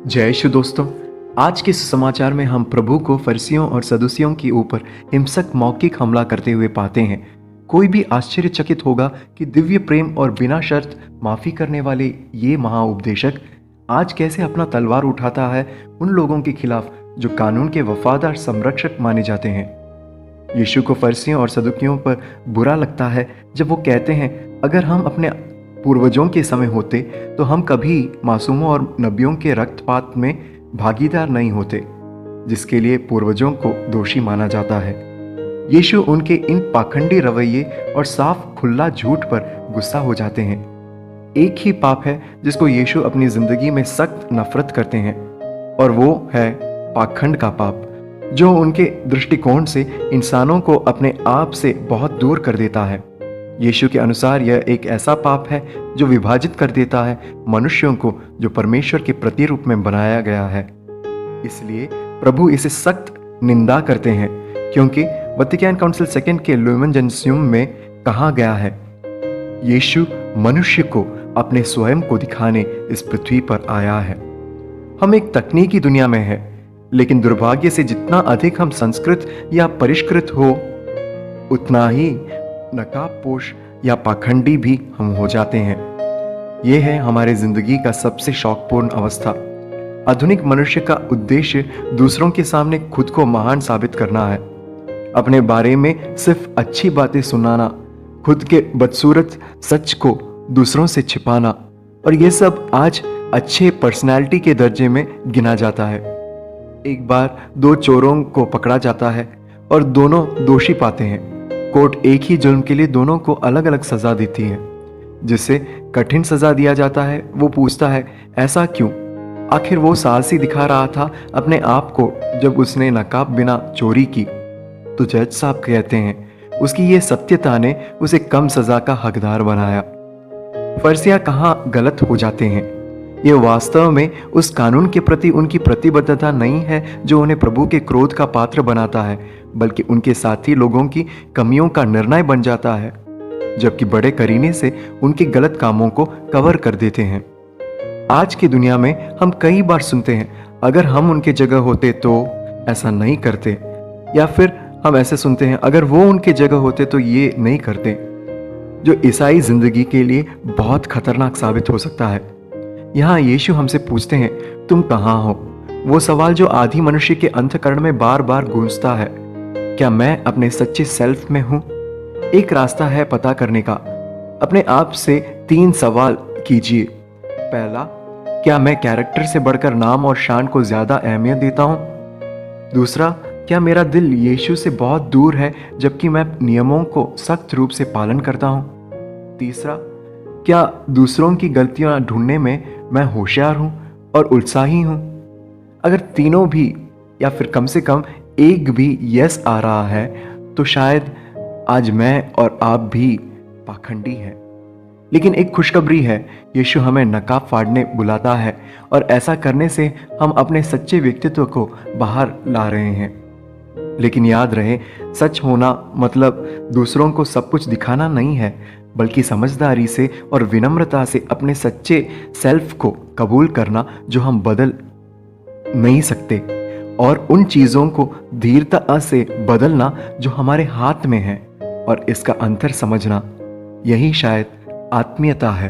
जय यीशु दोस्तों। आज के समाचार में हम प्रभु को फरीसियों और सदूसियों के ऊपर हिंसक मौखिक हमला करते हुए पाते हैं। कोई भी आश्चर्यचकित होगा कि दिव्य प्रेम और बिना शर्त माफी करने वाले ये महाउपदेशक आज कैसे अपना तलवार उठाता है उन लोगों के खिलाफ जो कानून के वफादार संरक्षक माने जाते हैं। यीशु को फरीसियों और सदूकियों पर बुरा लगता है जब वो कहते हैं, अगर हम अपने पूर्वजों के समय होते तो हम कभी मासूमों और नबियों के रक्तपात में भागीदार नहीं होते, जिसके लिए पूर्वजों को दोषी माना जाता है। यीशु उनके इन पाखंडी रवैये और साफ खुला झूठ पर गुस्सा हो जाते हैं। एक ही पाप है जिसको यीशु अपनी जिंदगी में सख्त नफरत करते हैं, और वो है पाखंड का पाप, जो उनके दृष्टिकोण से इंसानों को अपने आप से बहुत दूर कर देता है। यीशु के अनुसार यह एक ऐसा पाप है जो विभाजित कर देता है मनुष्यों को जो परमेश्वर के प्रतिरूप में बनाया गया है। इसलिए प्रभु इसे सख्त निंदा करते हैं, क्योंकि वतिकान काउंसिल सेकंड के लुमेन जेनसियम में कहा गया है, यीशु मनुष्य को अपने स्वयं को दिखाने इस पृथ्वी पर आया है। हम एक तकनीकी दुनिया में हैं, लेकिन दुर्भाग्य से जितना अधिक हम संस्कृत या परिष्कृत हो, उतना ही नकाबपोश या पाखंडी भी हम हो जाते हैं। यह है हमारे जिंदगी का सबसे शौकपूर्ण अवस्था। आधुनिक मनुष्य का उद्देश्य दूसरों के सामने खुद को महान साबित करना है, अपने बारे में सिर्फ अच्छी बातें सुनाना, खुद के बदसूरत सच को दूसरों से छिपाना, और यह सब आज अच्छे पर्सनैलिटी के दर्जे में गिना जाता है। एक बार दो चोरों को पकड़ा जाता है और दोनों दोषी पाते हैं। कोर्ट एक ही जुर्म के लिए दोनों को अलग अलग सजा देती है। जिसे कठिन सजा दिया जाता है वो पूछता है, ऐसा क्यों? आखिर वो साहसी दिखा रहा था अपने आप को जब उसने नकाब बिना चोरी की। तो जज साहब कहते हैं, उसकी ये सत्यता ने उसे कम सजा का हकदार बनाया। फरीसियां कहाँ गलत हो जाते हैं? ये वास्तव में उस कानून के प्रति उनकी प्रतिबद्धता नहीं है जो उन्हें प्रभु के क्रोध का पात्र बनाता है, बल्कि उनके साथी लोगों की कमियों का निर्णय बन जाता है, जबकि बड़े करीने से उनके गलत कामों को कवर कर देते हैं। आज की दुनिया में हम कई बार सुनते हैं, अगर हम उनके जगह होते तो ऐसा नहीं करते, या फिर हम ऐसे सुनते हैं, अगर वो उनके जगह होते तो ये नहीं करते, जो ईसाई जिंदगी के लिए बहुत खतरनाक साबित हो सकता है। यहाँ यीशु हमसे पूछते हैं, तुम कहाँ हो? वो सवाल जो आदि मनुष्य के अंतःकरण में बार बार गूंजता है। क्या मैं अपने सच्चे सेल्फ में हूं? एक रास्ता है पता करने का। अपने आप से 3 सवाल कीजिए। पहला, क्या मैं कैरेक्टर से बढ़कर नाम और शान को ज्यादा अहमियत देता हूं? दूसरा, क्या मेरा दिल यीशु से बहुत दूर है जबकि मैं नियमों को सख्त रूप से पालन करता हूं? तीसरा, क्या दूसरों की गलतियां ढूंढने में मैं होशियार हूं और उत्साही हूं? अगर तीनों भी, या फिर कम से कम एक भी यस आ रहा है, तो शायद आज मैं और आप भी पाखंडी हैं। लेकिन एक खुशखबरी है, यीशु हमें नकाब फाड़ने बुलाता है, और ऐसा करने से हम अपने सच्चे व्यक्तित्व को बाहर ला रहे हैं। लेकिन याद रहे, सच होना मतलब दूसरों को सब कुछ दिखाना नहीं है, बल्कि समझदारी से और विनम्रता से अपने सच्चे सेल्फ को कबूल करना जो हम बदल नहीं सकते, और उन चीज़ों को धीरता से बदलना जो हमारे हाथ में है, और इसका अंतर समझना, यही शायद आत्मीयता है।